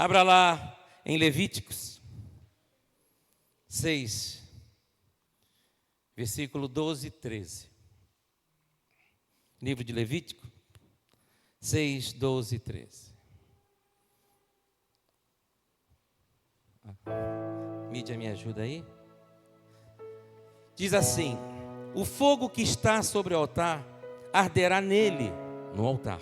Abra lá em Levíticos 6, versículo 12 e 13. Livro de Levítico 6, 12 e 13. Mídia, me ajuda aí. Diz assim: o fogo que está sobre o altar arderá nele, no altar,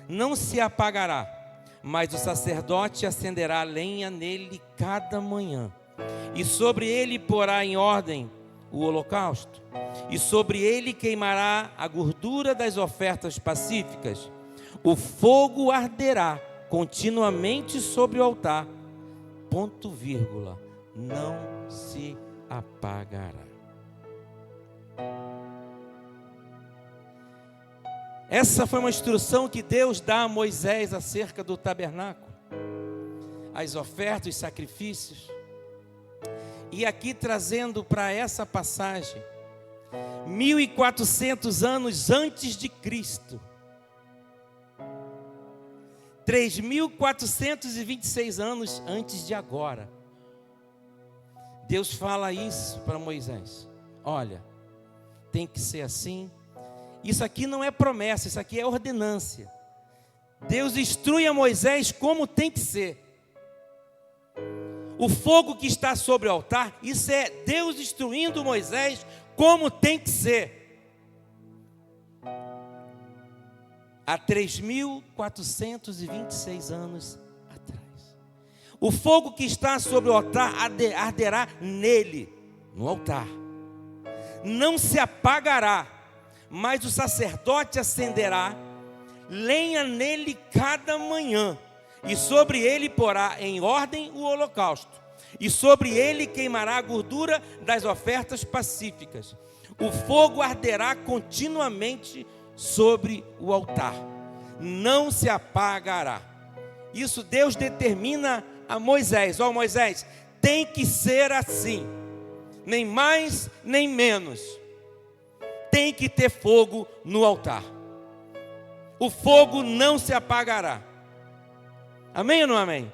não se apagará, mas o sacerdote acenderá lenha nele cada manhã, e sobre ele porá em ordem o holocausto, e sobre ele queimará a gordura das ofertas pacíficas. O fogo arderá continuamente sobre o altar, ponto vírgula, não se apagará. Essa foi uma instrução que Deus dá a Moisés acerca do tabernáculo, as ofertas, os sacrifícios. E aqui trazendo para essa passagem, 1400 anos antes de Cristo, 3426 anos antes de agora, Deus fala isso para Moisés: olha, tem que ser assim. Isso aqui não é promessa, isso aqui é ordenância. Deus instrui a Moisés como tem que ser. O fogo que está sobre o altar, isso é Deus instruindo Moisés como tem que ser. Há 3426 anos atrás. O fogo que está sobre o altar arderá nele, no altar. Não se apagará, mas o sacerdote acenderá lenha nele cada manhã, e sobre ele porá em ordem o holocausto, e sobre ele queimará a gordura das ofertas pacíficas. O fogo arderá continuamente sobre o altar, não se apagará. Isso Deus determina a Moisés: ó Moisés, tem que ser assim, nem mais nem menos. Tem que ter fogo no altar. O fogo não se apagará. Amém ou não amém?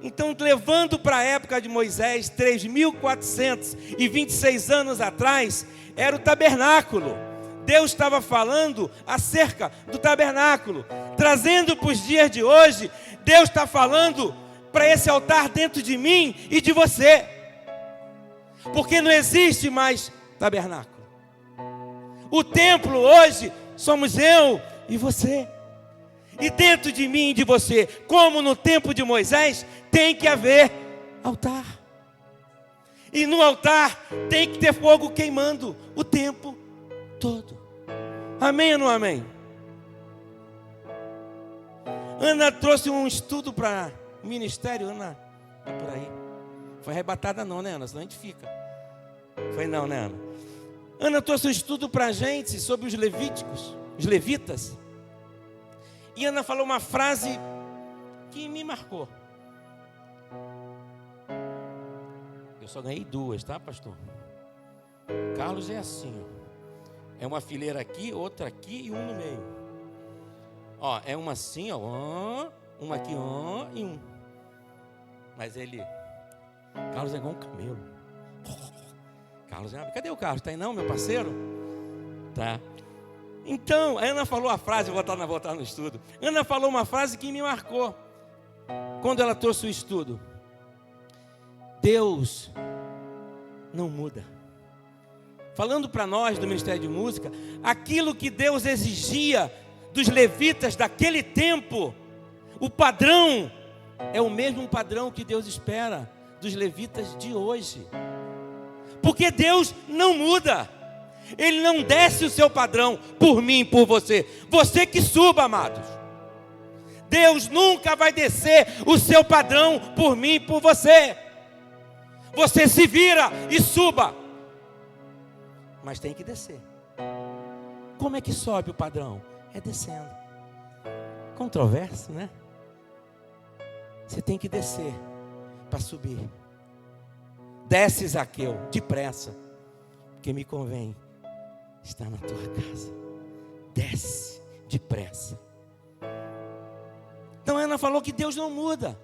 Então, levando para a época de Moisés, 3426 anos atrás, era o tabernáculo. Deus estava falando acerca do tabernáculo. Trazendo para os dias de hoje, Deus está falando para esse altar dentro de mim e de você. Porque não existe mais tabernáculo. O templo hoje somos eu e você. E dentro de mim e de você, como no tempo de Moisés, tem que haver altar. E no altar tem que ter fogo queimando o tempo todo. Amém ou não amém? Ana trouxe um estudo para o ministério. Ana, é por aí. Foi arrebatada não, né, Ana? Senão a gente fica. Foi não, né, Ana? Ana trouxe um estudo para a gente sobre os levíticos, os levitas. E Ana falou uma frase que me marcou. Eu só ganhei duas, tá, pastor? Carlos é assim, ó. É uma fileira aqui, outra aqui e um no meio. Ó, é uma assim, ó, uma aqui, ó, e um. Mas ele, Carlos é igual um camelo. Carlos, cadê o Carlos? Tá aí não, meu parceiro? Tá. Então, a Ana falou a frase, eu vou voltar no estudo. Ana falou uma frase que me marcou quando ela trouxe o estudo. Deus não muda. Falando para nós do Ministério de Música, aquilo que Deus exigia dos levitas daquele tempo, o padrão é o mesmo padrão que Deus espera dos levitas de hoje. Porque Deus não muda. Ele não desce o seu padrão por mim e por você. Você que suba, amados. Deus nunca vai descer o seu padrão por mim e por você. Você se vira e suba. Mas tem que descer. Como é que sobe o padrão? É descendo. Controverso, né? Você tem que descer para subir. Desce, Zaqueu, depressa, porque me convém estar na tua casa. Desce depressa. Então Ana falou que Deus não muda.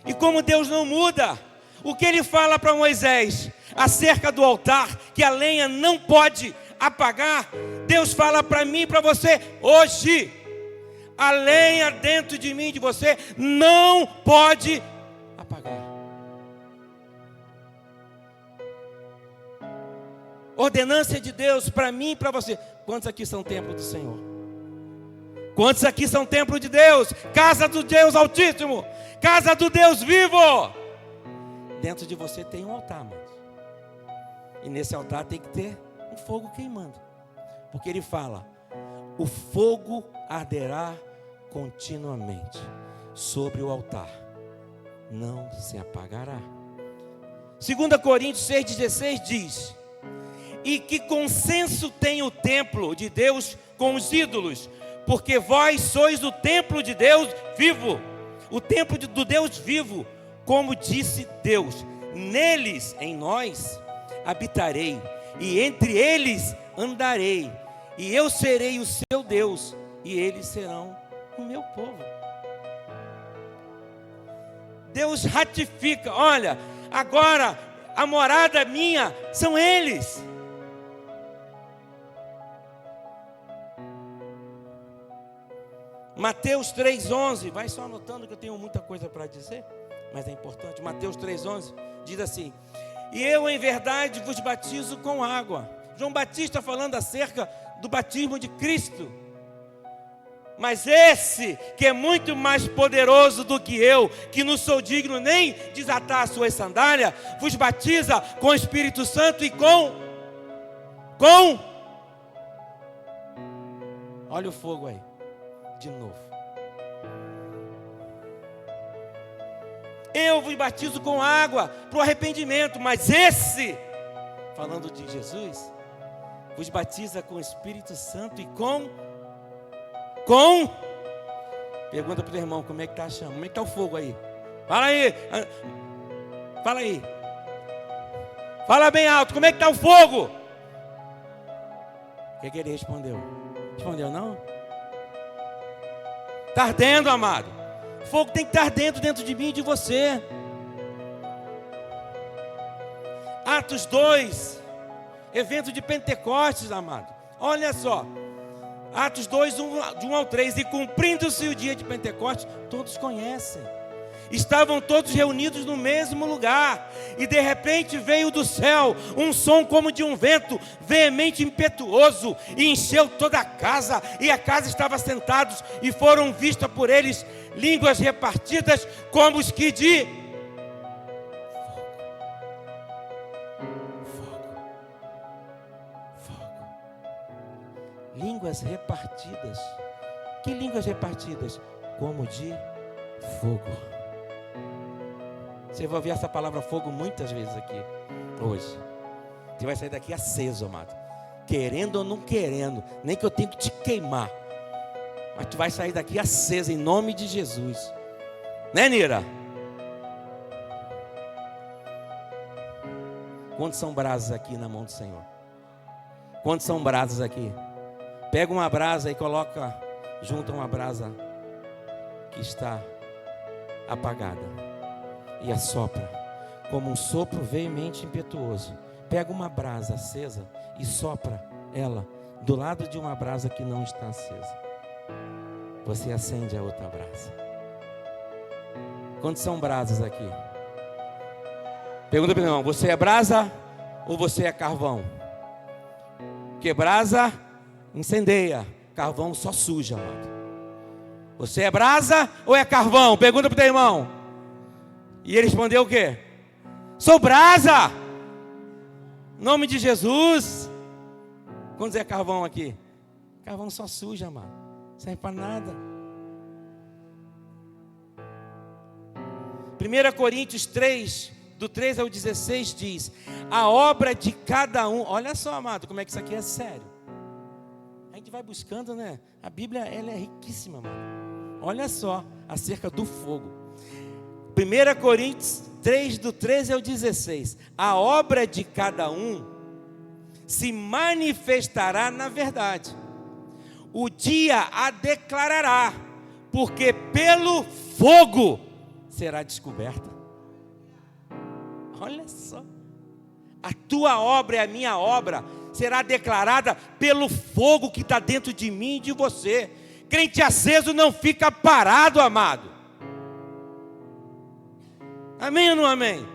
E como Deus não muda, o que Ele fala para Moisés acerca do altar, que a lenha não pode apagar, Deus fala para mim e para você hoje: a lenha dentro de mim e de você não pode apagar. Ordenância de Deus para mim e para você. Quantos aqui são templo do Senhor? Quantos aqui são templo de Deus? Casa do Deus Altíssimo, casa do Deus vivo. Dentro de você tem um altar, amados. E nesse altar tem que ter um fogo queimando. Porque Ele fala: o fogo arderá continuamente sobre o altar, não se apagará. 2 Coríntios 6,16 diz: e que consenso tem o templo de Deus com os ídolos, porque vós sois o templo de Deus vivo, o templo do Deus vivo, como disse Deus: neles, em nós, habitarei, e entre eles andarei, e eu serei o seu Deus, e eles serão o meu povo. Deus ratifica: olha, agora a morada minha são eles. Mateus 3,11, vai só anotando que eu tenho muita coisa para dizer, mas é importante. Mateus 3,11 diz assim: e eu em verdade vos batizo com água. João Batista falando acerca do batismo de Cristo. Mas esse, que é muito mais poderoso do que eu, que não sou digno nem desatar as suas sandálias, vos batiza com o Espírito Santo e com... Olha o fogo aí, de novo. Eu vos batizo com água para o arrependimento, mas esse, falando de Jesus, vos batiza com o Espírito Santo e com... Pergunta para o irmão, como é que está a chama? Como é que está o fogo aí? Fala aí. Fala aí. Fala bem alto, como é que está o fogo? O que ele respondeu? Respondeu não? Está ardendo, amado. O fogo tem que estar dentro de mim e de você. Atos 2, evento de Pentecostes, amado. Olha só. Atos 2, de 1 ao 3. E cumprindo-se o dia de Pentecostes, todos conhecem. Estavam todos reunidos no mesmo lugar. E de repente veio do céu um som como de um vento veemente e impetuoso, e encheu toda a casa. E a casa estava sentados, e foram vistas por eles línguas repartidas como os que de... Línguas repartidas. Que línguas repartidas? Como de fogo. Você vai ouvir essa palavra fogo muitas vezes aqui hoje. Você vai sair daqui aceso, amado. Querendo ou não querendo, nem que eu tenha que te queimar, mas tu vai sair daqui aceso em nome de Jesus. Né, Nira? Quantos são brasas aqui na mão do Senhor? Quantos são brasas aqui? Pega uma brasa e coloca junto a uma brasa que está apagada e assopra como um sopro veemente e impetuoso. Pega uma brasa acesa e sopra ela do lado de uma brasa que não está acesa. Você acende a outra brasa. Quantos são brasas aqui? Pergunta para o irmão: você é brasa ou você é carvão? Porque brasa incendeia, carvão só suja, amado. Você é brasa ou é carvão? Pergunta para o teu irmão. E ele respondeu o quê? Sou brasa. Em nome de Jesus. Quantos é carvão aqui? Carvão só suja, amado. Não serve para nada. 1 Coríntios 3, do 13 ao 16 diz: a obra de cada um. Olha só, amado, como é que isso aqui é sério. A gente vai buscando, né? A Bíblia, ela é riquíssima, mano. Olha só, acerca do fogo. 1 Coríntios 3, do 13 ao 16. A obra de cada um se manifestará na verdade. O dia a declarará, porque pelo fogo será descoberta. Olha só, a tua obra e a minha obra será declarada pelo fogo que está dentro de mim e de você. Crente aceso não fica parado, amado. Amém ou não amém?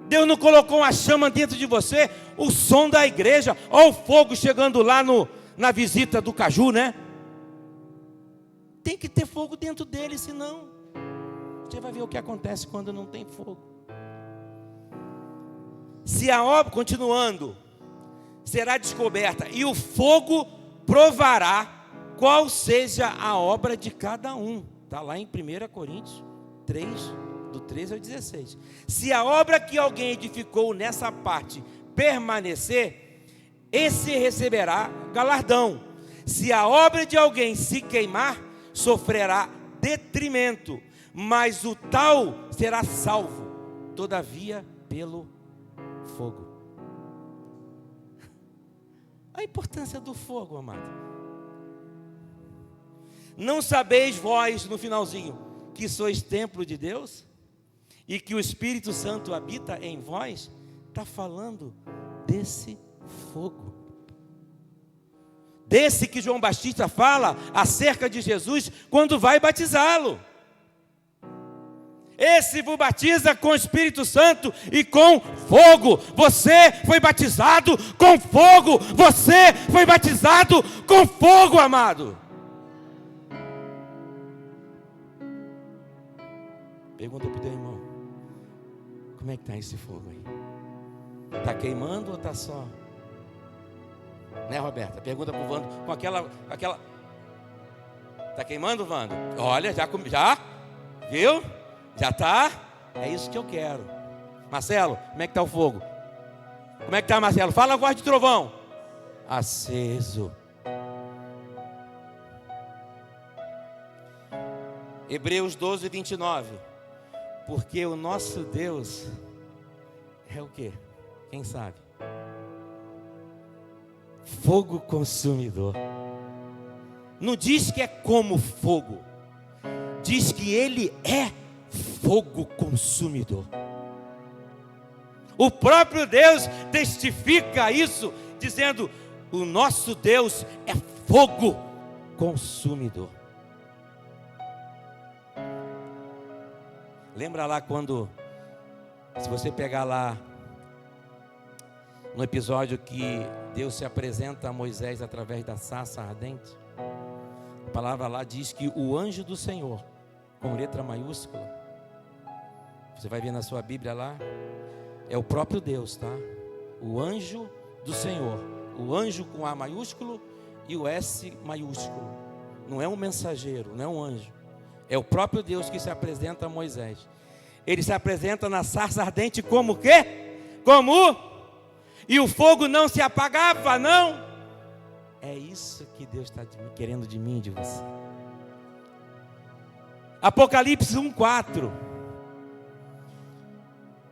Deus não colocou uma chama dentro de você, o som da igreja, olha o fogo chegando lá na visita do Caju, né? Tem que ter fogo dentro dele, senão você vai ver o que acontece quando não tem fogo. Se a obra, continuando, será descoberta, e o fogo provará qual seja a obra de cada um. Está lá em 1 Coríntios 3, do 13 ao 16. Se a obra que alguém edificou nessa parte permanecer, esse receberá galardão. Se a obra de alguém se queimar, sofrerá detrimento, mas o tal será salvo, todavia pelo fogo. A importância do fogo, amado. Não sabeis vós, no finalzinho, que sois templo de Deus e que o Espírito Santo habita em vós? Está falando desse fogo, desse que João Batista fala acerca de Jesus quando vai batizá-lo. Esse vos batiza com o Espírito Santo e com fogo. Você foi batizado com fogo. Você foi batizado com fogo, amado. Pergunta para o teu irmão: como é que está esse fogo aí? Está queimando ou está só? Né, Roberta? Pergunta para o Vando com aquela... Está queimando, Vando? Olha, já viu? Já está? É isso que eu quero. Marcelo, como é que está o fogo? Como é que está, Marcelo? Fala a voz de trovão. Aceso. Hebreus 12, 29. Porque o nosso Deus é o quê? Quem sabe? Fogo consumidor. Não diz que é como fogo. Diz que Ele é fogo consumidor. O próprio Deus testifica isso, dizendo: o nosso Deus é fogo consumidor. Lembra lá quando, se você pegar lá no episódio que Deus se apresenta a Moisés através da sarça ardente, a palavra lá diz que o anjo do Senhor, com letra maiúscula, você vai ver na sua Bíblia lá, é o próprio Deus, tá? O anjo do Senhor, o anjo com A maiúsculo e o S maiúsculo. Não é um mensageiro, não é um anjo. É o próprio Deus que se apresenta a Moisés. Ele se apresenta na sarça ardente como o quê? E o fogo não se apagava, não? É isso que Deus está querendo de mim e de você. Apocalipse 1:4.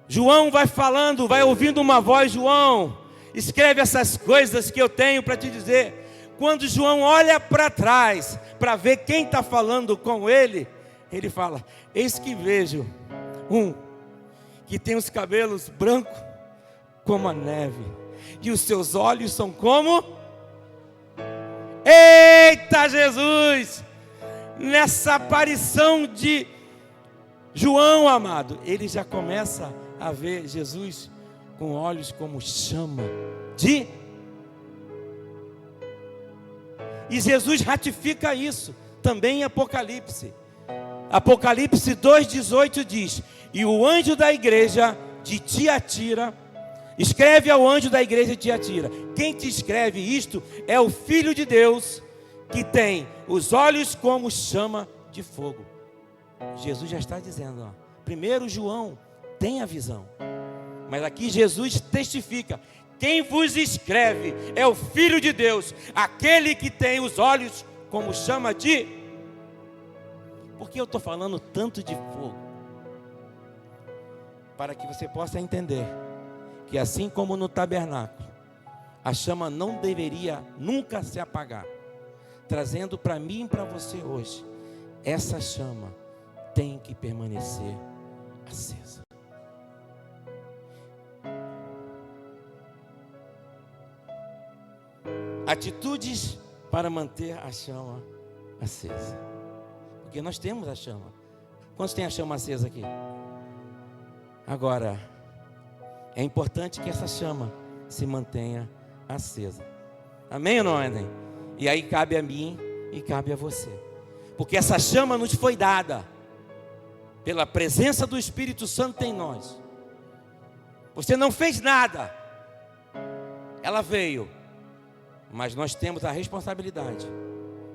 João vai falando, vai ouvindo uma voz: João, escreve essas coisas que eu tenho para te dizer. Quando João olha para trás, para ver quem está falando com ele, ele fala: eis que vejo um que tem os cabelos brancos como a neve, e os seus olhos são como... Eita Jesus! Nessa aparição de João, amado, ele já começa a ver Jesus com olhos como chama de... E Jesus ratifica isso também em Apocalipse. Apocalipse 2,18 diz: e o anjo da igreja de Tiatira, escreve ao anjo da igreja de Tiatira. Quem te escreve isto é o Filho de Deus, que tem os olhos como chama de fogo. Jesus já está dizendo, ó, primeiro João tem a visão, mas aqui Jesus testifica: quem vos escreve é o Filho de Deus, aquele que tem os olhos como chama de... Por que eu estou falando tanto de fogo? Para que você possa entender que assim como no tabernáculo, a chama não deveria nunca se apagar. trazendo para mim e para você hoje, essa chama tem que permanecer acesa. Atitudes para manter a chama acesa. Porque nós temos a chama. Quantos têm a chama acesa aqui? Agora, é importante que essa chama se mantenha acesa. Amém ou não, Éden? E aí cabe a mim e cabe a você. Porque essa chama nos foi dada pela presença do Espírito Santo em nós. Você não fez nada. Ela veio. Mas nós temos a responsabilidade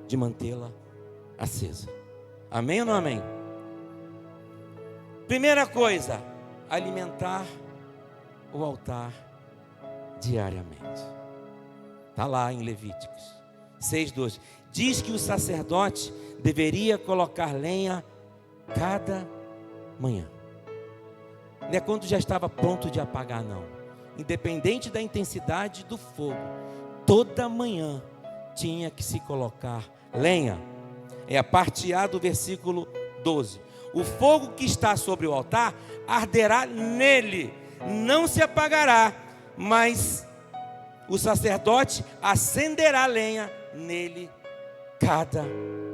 de mantê-la acesa. Amém ou não amém? Primeira coisa, alimentar o altar diariamente. Está lá em Levíticos 6:12. Diz que o sacerdote deveria colocar lenha cada manhã. Não é quando já estava pronto de apagar, não. Independente da intensidade do fogo, toda manhã tinha que se colocar lenha. É a parte A do versículo 12. O fogo que está sobre o altar arderá nele, não se apagará, mas o sacerdote acenderá lenha nele cada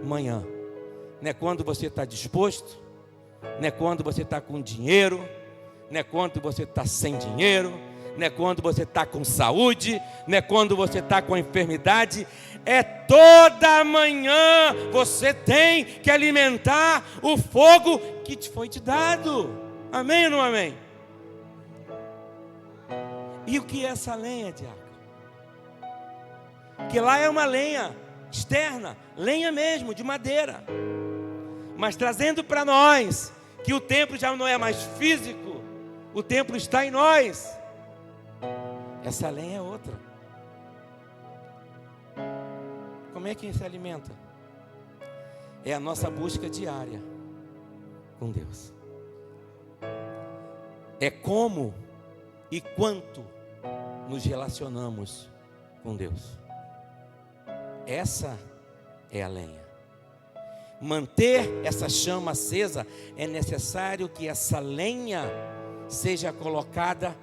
manhã. Não é quando você está disposto, não é quando você está com dinheiro, não é quando você está sem dinheiro, não é quando você está com saúde, não é quando você está com enfermidade. É toda manhã você tem que alimentar o fogo que te foi te dado. Amém ou não amém? E o que é essa lenha, diácono? Que lá é uma lenha externa, lenha mesmo, de madeira. Mas trazendo para nós que o templo já não é mais físico, o templo está em nós. Essa lenha é outra. Como é que se alimenta? É a nossa busca diária com Deus. É como e quanto nos relacionamos com Deus. Essa é a lenha. Manter essa chama acesa, é necessário que essa lenha seja colocada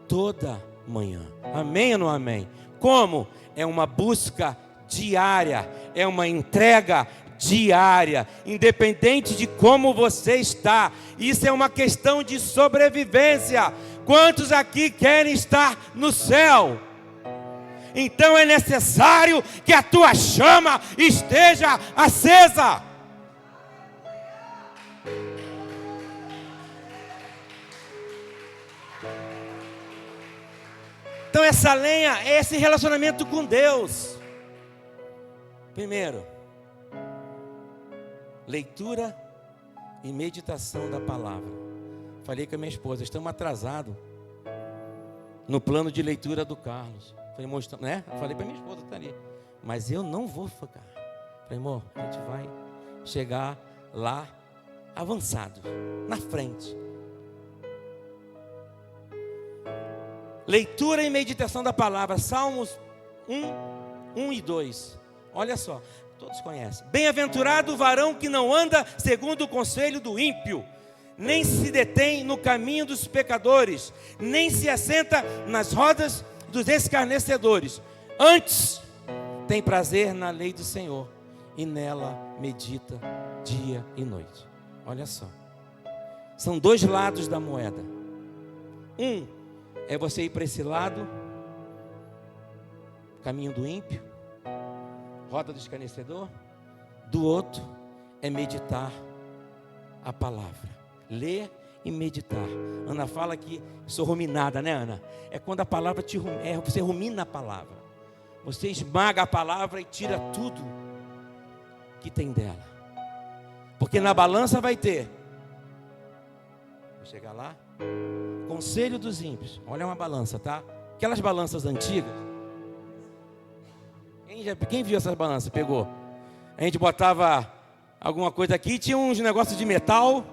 toda manhã. Amém ou não amém? Como? É uma busca diária, é uma entrega diária, independente de como você está. Isso é uma questão de sobrevivência. Quantos aqui querem estar no céu? Então é necessário que a tua chama esteja acesa. Então essa lenha é esse relacionamento com Deus. Primeiro, leitura e meditação da palavra. Falei com a minha esposa, estamos atrasados no plano de leitura do Carlos. Falei, mostrando, né? Falei para minha esposa, está ali. Mas eu não vou focar. Falei, amor, a gente vai chegar lá avançado, na frente. Leitura e meditação da palavra. Salmos 1 e 2. Olha só, todos conhecem. Bem-aventurado o varão que não anda segundo o conselho do ímpio, nem se detém no caminho dos pecadores, nem se assenta nas rodas dos escarnecedores. Antes, tem prazer na lei do Senhor, e nela medita dia e noite. Olha só, são dois lados da moeda. Um é você ir para esse lado, caminho do ímpio, roda do escarnecedor. Do outro é meditar a palavra, ler e meditar. Ana fala que sou ruminada, né, Ana? É quando a palavra você rumina a palavra, você esmaga a palavra e tira tudo que tem dela. Porque na balança vai ter, vou chegar lá, conselho dos ímpios. Olha uma balança, tá? Aquelas balanças antigas. Quem viu essas balanças? Pegou. A gente botava alguma coisa aqui, tinha uns negócios de metal,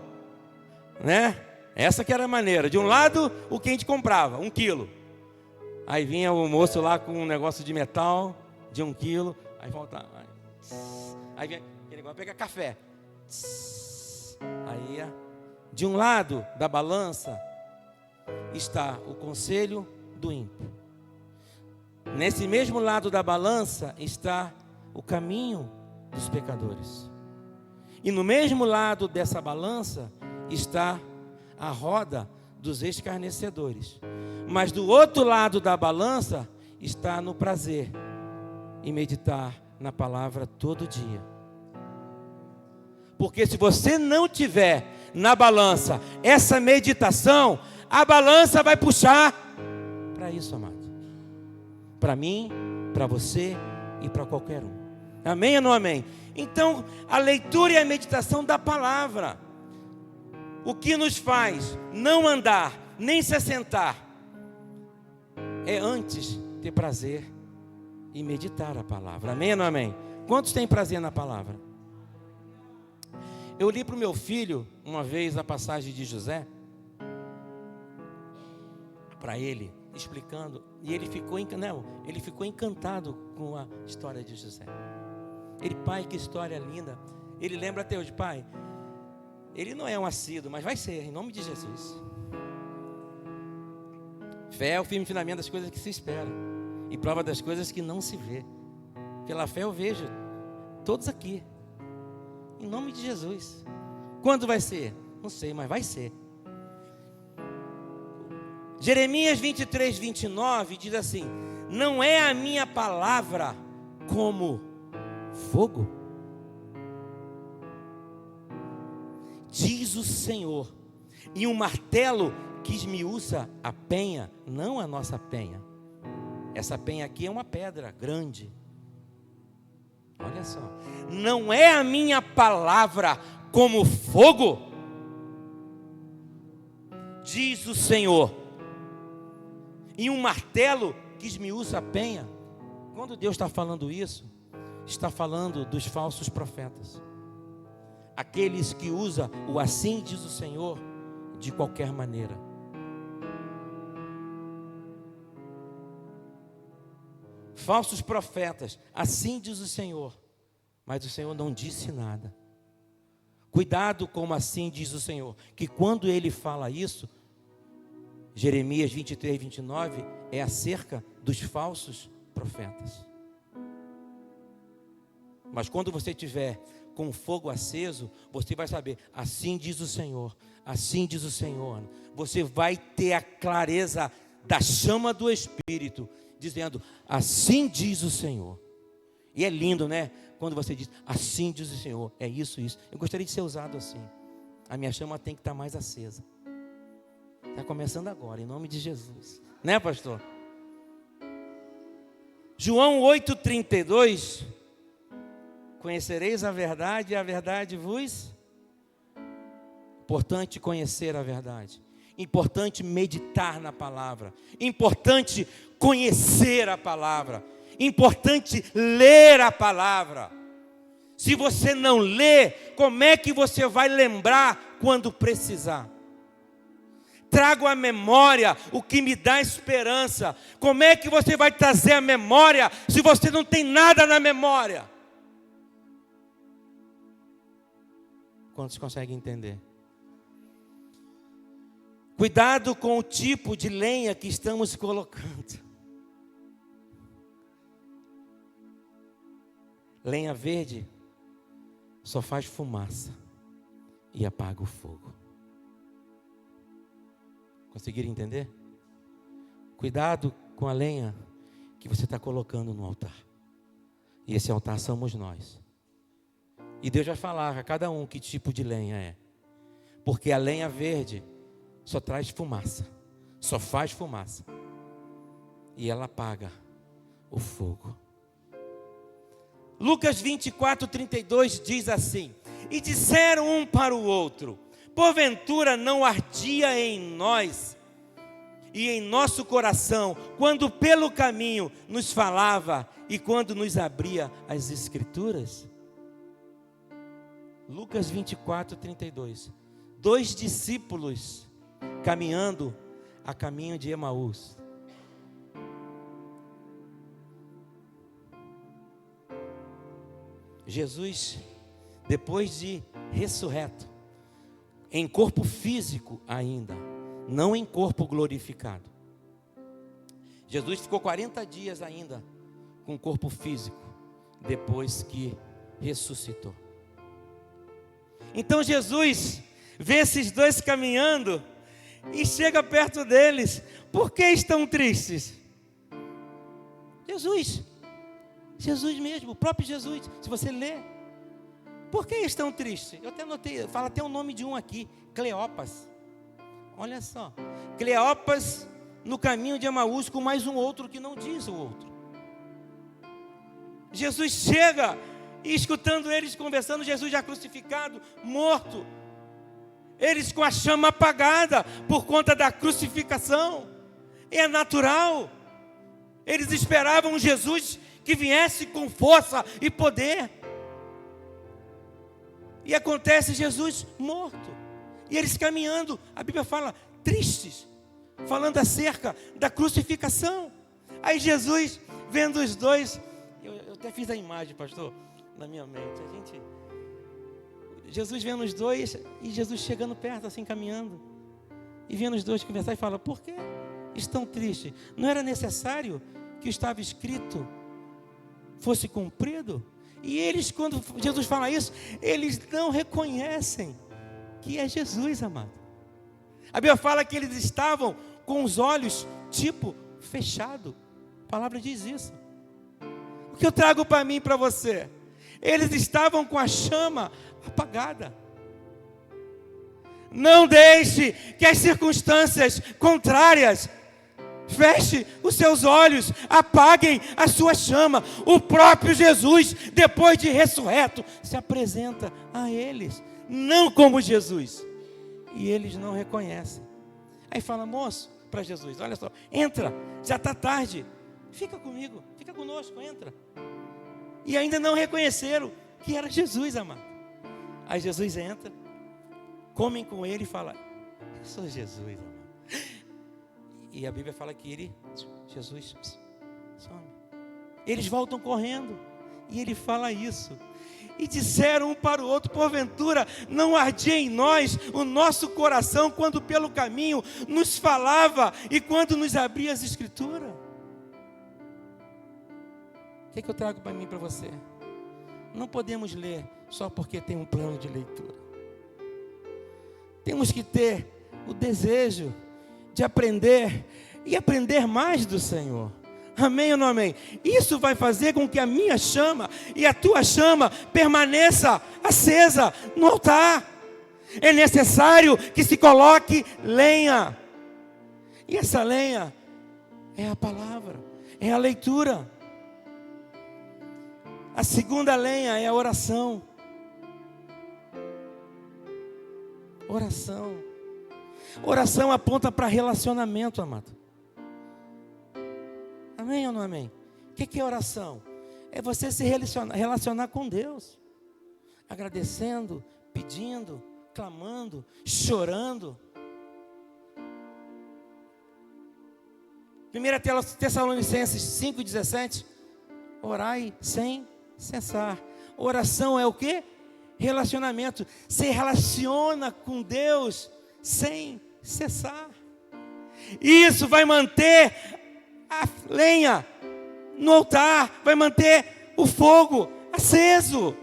né? Essa que era a maneira. De um lado, o que a gente comprava, 1 quilo. Aí vinha o moço lá com um negócio de metal de 1 quilo. Aí faltava Aí vem aquele negócio, pega café. Aí, de um lado da balança está o conselho do ímpio. Nesse mesmo lado da balança está o caminho dos pecadores. E no mesmo lado dessa balança está a roda dos escarnecedores. Mas do outro lado da balança está no prazer e meditar na palavra todo dia. Porque se você não tiver na balança essa meditação, a balança vai puxar para isso, amado. Para mim, para você e para qualquer um. Amém ou não amém? Então, a leitura e a meditação da palavra, o que nos faz não andar, nem se assentar, é antes ter prazer e meditar a palavra. Amém ou não amém? Quantos têm prazer na palavra? Eu li para o meu filho uma vez a passagem de José, para ele, explicando, e ele ficou encantado com a história de José. Ele, pai, que história linda. Ele lembra até hoje, pai, ele não é um assíduo, mas vai ser, em nome de Jesus. Fé é o firme fundamento das coisas que se esperam e prova das coisas que não se vê. Pela fé eu vejo todos aqui, em nome de Jesus. Quando vai ser? Não sei, mas vai ser. Jeremias 23, 29 diz assim: não é a minha palavra como fogo? Diz o Senhor, e um martelo que esmiuça a penha, não a nossa penha. Essa penha aqui é uma pedra grande. Olha só. Não é a minha palavra como fogo? Diz o Senhor. E um martelo que esmiuça a penha. Quando Deus está falando isso, está falando dos falsos profetas. Aqueles que usam o assim diz o Senhor de qualquer maneira. Falsos profetas, assim diz o Senhor, mas o Senhor não disse nada. Cuidado com assim diz o Senhor, que quando ele fala isso, Jeremias 23, 29, é acerca dos falsos profetas. Mas quando você tiver com o fogo aceso, você vai saber, assim diz o Senhor, assim diz o Senhor. Você vai ter a clareza da chama do Espírito, dizendo, assim diz o Senhor. E é lindo, né? Quando você diz, assim diz o Senhor, é isso, isso. Eu gostaria de ser usado assim. A minha chama tem que estar mais acesa. Está começando agora, em nome de Jesus. Né, pastor? João 8,32. Conhecereis a verdade e a verdade vos... Importante conhecer a verdade. Importante meditar na palavra. Importante conhecer a palavra. Importante ler a palavra. Se você não lê, como é que você vai lembrar quando precisar? Trago à memória o que me dá esperança. Como é que você vai trazer a memória se você não tem nada na memória? Quantos conseguem entender? Cuidado com o tipo de lenha que estamos colocando. Lenha verde só faz fumaça e apaga o fogo. Conseguiram entender? Cuidado com a lenha que você está colocando no altar. E esse altar somos nós. E Deus vai falar a cada um que tipo de lenha é. Porque a lenha verde só traz fumaça, só faz fumaça, e ela apaga o fogo. Lucas 24, 32 diz assim: e disseram um para o outro, porventura não ardia em nós e em nosso coração, quando pelo caminho nos falava e quando nos abria as Escrituras? Lucas 24, 32. 2 discípulos caminhando a caminho de Emaús. Jesus, depois de ressurreto, em corpo físico ainda, não em corpo glorificado. Jesus ficou 40 dias ainda com o corpo físico, depois que ressuscitou. Então Jesus vê esses dois caminhando e chega perto deles. Por que estão tristes? Jesus mesmo, o próprio Jesus, se você ler. Por que estão tristes? Eu até anotei, fala até o nome de um aqui, Cleopas. Olha só, Cleopas no caminho de Emaús com mais um outro que não diz o outro. Jesus chega e escutando eles conversando, Jesus já crucificado, morto. Eles com a chama apagada por conta da crucificação. É natural. Eles esperavam um Jesus que viesse com força e poder. E acontece Jesus morto. E eles caminhando, a Bíblia fala, tristes, falando acerca da crucificação. Aí Jesus, vendo os dois, eu até fiz a imagem, pastor, na minha mente. Jesus vendo os dois e Jesus chegando perto, assim, caminhando. E vendo os dois conversar e fala, por que estão tristes? Não era necessário que estava escrito fosse cumprido? E eles, quando Jesus fala isso, eles não reconhecem que é Jesus, amado. A Bíblia fala que eles estavam com os olhos, tipo, fechado. A palavra diz isso. O que eu trago para mim e para você? Eles estavam com a chama apagada. Não deixe que as circunstâncias contrárias feche os seus olhos, apaguem a sua chama. O próprio Jesus, depois de ressurreto, se apresenta a eles, não como Jesus. E eles não reconhecem. Aí fala, moço, para Jesus, olha só, entra, já está tarde, fica comigo, fica conosco, entra. E ainda não reconheceram que era Jesus, amado. Aí Jesus entra, comem com ele e fala, eu sou Jesus, amado. E a Bíblia fala que Jesus some. Eles voltam correndo. E ele fala isso. E disseram um para o outro, porventura não ardia em nós o nosso coração quando pelo caminho nos falava e quando nos abria as escrituras? O que eu trago para mim e para você? Não podemos ler só porque tem um plano de leitura. Temos que ter o desejo de aprender e aprender mais do Senhor. Amém ou não amém? Isso vai fazer com que a minha chama e a tua chama permaneça acesa no altar. É necessário que se coloque lenha. E essa lenha é a palavra, é a leitura. A segunda lenha é a oração. Oração. Oração aponta para relacionamento, amado. Amém ou não amém? O que é oração? É você se relacionar com Deus. Agradecendo, pedindo, clamando, chorando. 1 Tessalonicenses 5,17. Orai sem cessar. Oração é o quê? Relacionamento. Se relaciona com Deus sem cessar. Isso vai manter a lenha no altar, vai manter o fogo aceso.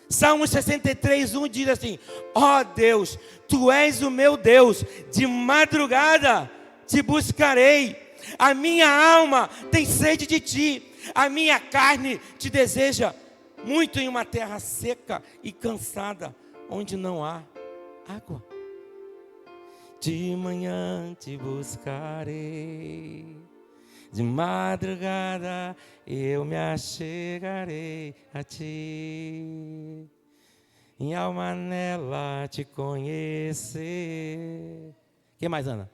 Salmo 63:1 diz assim: ó Deus, Tu és o meu Deus, de madrugada Te buscarei. A minha alma tem sede de Ti, a minha carne Te deseja muito em uma terra seca e cansada, onde não há água. De manhã Te buscarei, de madrugada eu me achegarei a Ti, em alma nela Te conhecer. Que mais, Ana?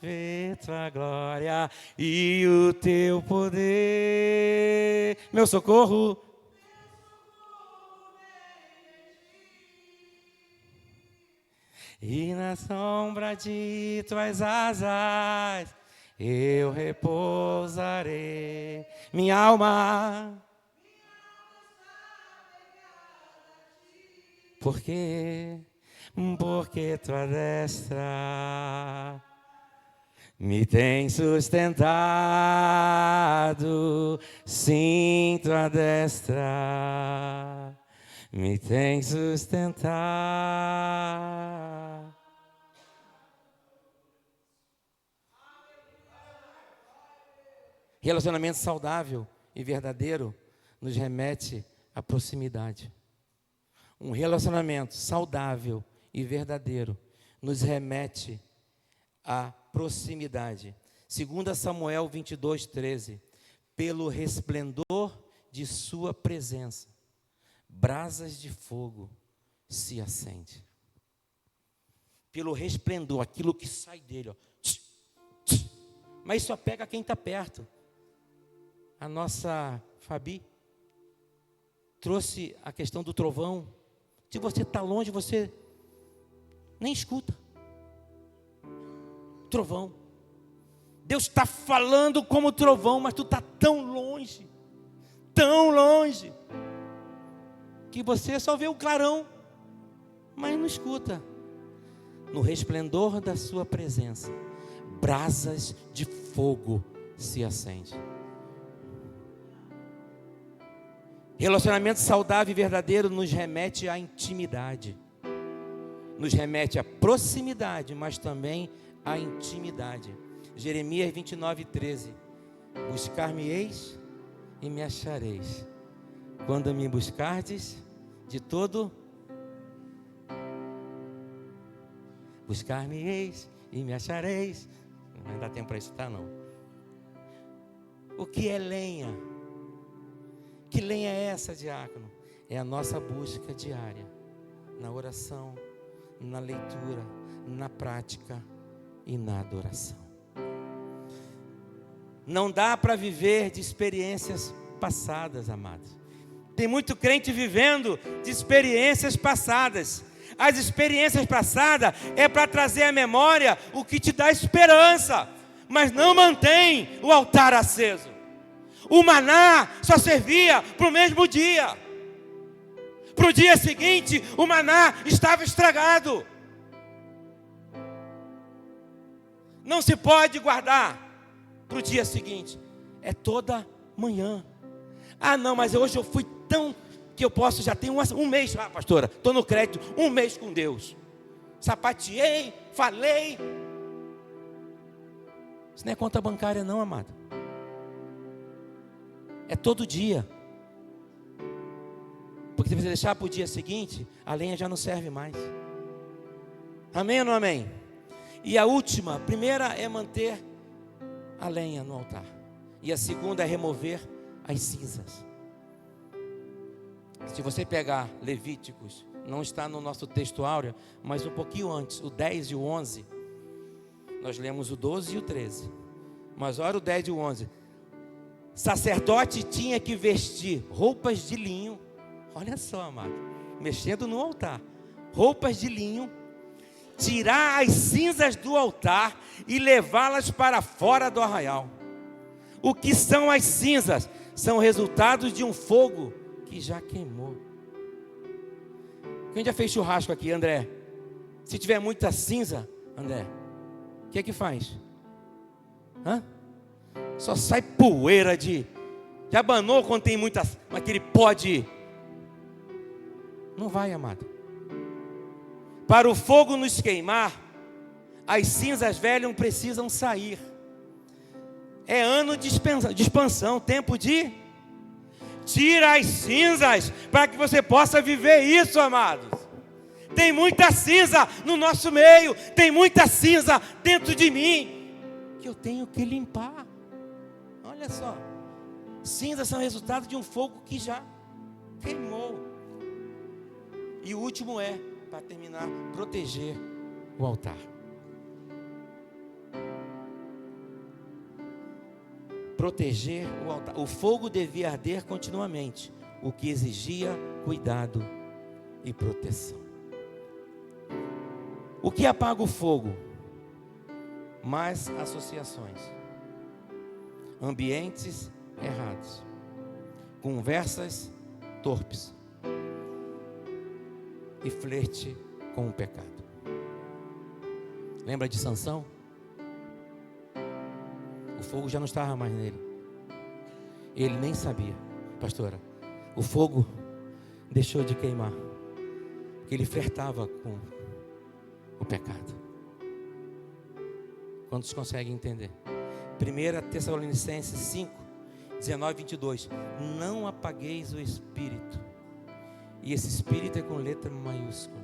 Ver Tua glória e o Teu poder, meu socorro. E na sombra de Tuas asas eu repousarei. Minha alma Por quê? Porque tua destra me tem sustentado. Sim, tua destra me tem sustentado. Relacionamento saudável e verdadeiro nos remete à proximidade. Um relacionamento saudável e verdadeiro nos remete à proximidade. 2 Samuel 22:13. Pelo resplendor de sua presença, brasas de fogo se acende. Pelo resplendor, aquilo que sai dele, ó. Mas só pega quem está perto. A nossa Fabi trouxe a questão do trovão. Se você está longe, você nem escuta. Trovão. Deus está falando como trovão, mas tu está tão longe, que você só vê o clarão, mas não escuta. No resplendor da sua presença, brasas de fogo se acendem. Relacionamento saudável e verdadeiro nos remete à intimidade. Nos remete à proximidade, mas também à intimidade. Jeremias 29:13. Buscar-me-eis e me achareis, quando me buscardes de todo. Buscar-me-eis e me achareis. Não dá tempo para isso, tá? Não. O que é lenha? Que lenha é essa, diácono? É a nossa busca diária, na oração, na leitura, na prática e na adoração. Não dá para viver de experiências passadas, amados. Tem muito crente vivendo de experiências passadas. As experiências passadas é para trazer à memória o que te dá esperança, mas não mantém o altar aceso. O maná só servia para o mesmo dia. Para o dia seguinte, o maná estava estragado. Não se pode guardar para o dia seguinte. É toda manhã. Ah, não, mas hoje eu fui tão... que eu posso, já tenho um mês. Ah, pastora, estou no crédito, um mês com Deus. Sapateei, falei. Isso não é conta bancária não, amado. É todo dia. Porque se você deixar para o dia seguinte, a lenha já não serve mais. Amém ou não amém? E a última, a primeira é manter a lenha no altar. E a segunda é remover as cinzas. Se você pegar Levíticos, não está no nosso texto áureo, mas um pouquinho antes, o 10 e o 11, nós lemos o 12 e o 13. Mas olha o 10 e o 11. Sacerdote tinha que vestir roupas de linho. Olha só, amado, mexendo no altar. Roupas de linho, tirar as cinzas do altar e levá-las para fora do arraial. O que são as cinzas? São resultados de um fogo que já queimou. Quem já fez churrasco aqui, André? Se tiver muita cinza, André, o que é que faz? Hã? Só sai poeira de... Já abanou quando tem muita... aquele pó de... Não vai, amado. Para o fogo nos queimar, as cinzas velhas precisam sair. É ano de expansão, tempo de... Tira as cinzas para que você possa viver isso, amados. Tem muita cinza no nosso meio, tem muita cinza dentro de mim, que eu tenho que limpar. Olha só, cinzas são resultado de um fogo que já queimou. E o último é, para terminar, proteger o altar. Proteger o altar. O fogo devia arder continuamente, o que exigia cuidado e proteção. O que apaga o fogo? Mais associações, ambientes errados, conversas torpes, e flerte com o pecado. Lembra de Sansão? O fogo já não estava mais nele. Ele nem sabia, pastora. O fogo deixou de queimar, porque ele flertava com o pecado. Quantos conseguem entender? 1 Tessalonicenses 5, 19 e 22. Não apagueis o espírito. E esse espírito é com letra maiúscula.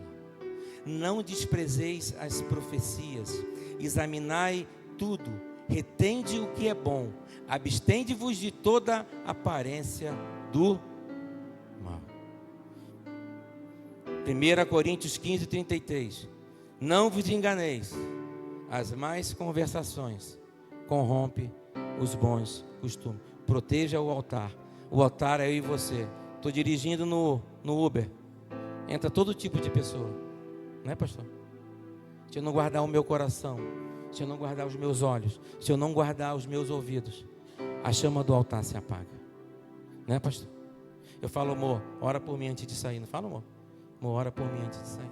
Não desprezeis as profecias. Examinai tudo. Retende o que é bom. Abstende-vos de toda aparência do mal. 1 Coríntios 15, 33. Não vos enganeis. As más conversações corrompe os bons costumes. Proteja o altar. O altar é eu e você. Estou dirigindo no Uber. Entra todo tipo de pessoa. Não é, pastor? Se eu não guardar o meu coração, se eu não guardar os meus olhos, se eu não guardar os meus ouvidos, a chama do altar se apaga. Não é, pastor? Eu falo, amor, ora por mim antes de sair. Não falo, amor? Amor, ora por mim antes de sair.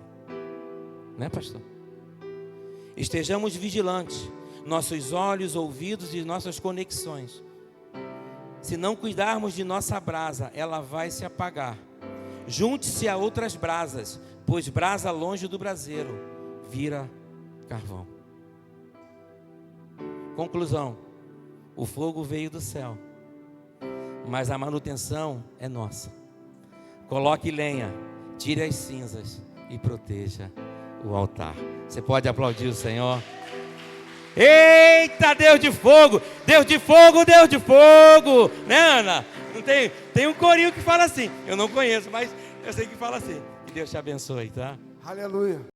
Não é, pastor? Estejamos vigilantes. Nossos olhos, ouvidos e nossas conexões. Se não cuidarmos de nossa brasa, ela vai se apagar. Junte-se a outras brasas, pois brasa longe do braseiro vira carvão. Conclusão: o fogo veio do céu, mas a manutenção é nossa. Coloque lenha, tire as cinzas e proteja o altar. Você pode aplaudir o Senhor? Eita, Deus de fogo, Deus de fogo, Deus de fogo, né, Ana? Não tem um corinho que fala assim, eu não conheço, mas eu sei que fala assim. Que Deus te abençoe, tá? Aleluia.